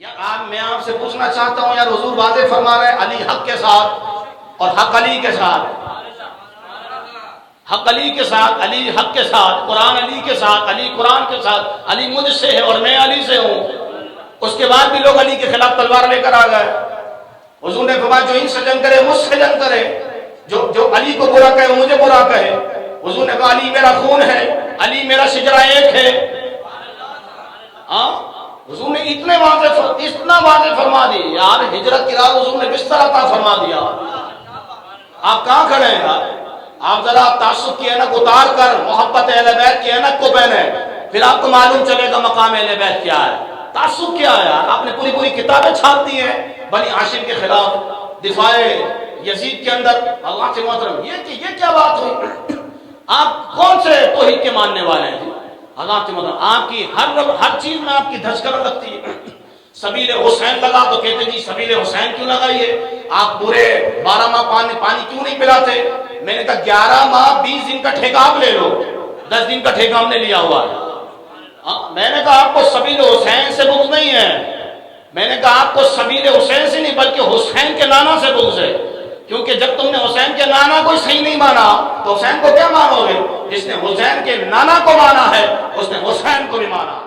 میں آپ سے پوچھنا چاہتا ہوں، یار حضور واضح فرما رہے ہیں علی حق کے ساتھ اور حق علی کے ساتھ، حق علی کے ساتھ، علی حق کے ساتھ، قرآن علی کے ساتھ، علی قرآن کے ساتھ، علی مجھ سے ہے اور میں علی سے ہوں۔ اس کے بعد بھی لوگ علی کے خلاف تلوار لے کر آ گئے۔ حضور نے فرمایا جو ان سے جنگ کرے مجھ سے جنگ کرے، جو علی کو برا کہے مجھے برا کہے۔ حضور نے کہا علی میرا خون ہے، علی میرا شجرہ ایک ہے۔ حضور نے اتنا واضح فرما دی، یار ہجرت کی رات حضور نے بستر عطا فرما دیا۔ آپ کہاں کھڑے ہیں یار؟ آپ ذرا تعصب کی اینک اتار کر محبت اہل بیت کی اینک کو پہنے، پھر آپ کو معلوم چلے گا مقام اہل بیت کیا ہے۔ تعصب کیا ہے یار؟ آپ نے پوری کتابیں چھاپ دی ہیں بنی ہاشم کے خلاف، دفاع یزید کے اندر۔ اللہ سے محترم یہ کیا بات ہوئی؟ آپ کون سے توحید کے ماننے والے ہیں؟ اللہ سے محترم آپ کی ہر چیز میں آپ کی دھچکن لگتی ہے۔ سبیل حسین لگا تو کہتے جی سبیل حسین کیوں لگائیے؟ آپ پورے 12 ماہ پانی کیوں نہیں پلاتے؟ میں نے کہا 11 ماہ 20 دن کا ٹھیکہ آپ لے لو، 10 دن کا ٹھیکہ ہم نے لیا ہوا ہے۔ میں نے کہا آپ کو سبیل حسین سے بغض نہیں ہے، میں نے کہا آپ کو سبیل حسین سے نہیں بلکہ حسین کے نانا سے بغض ہے، کیونکہ جب تم نے حسین کے نانا کو صحیح نہیں مانا تو حسین کو کیا مانو گے؟ جس نے حسین کے نانا کو مانا ہے اس نے حسین کو بھی مانا۔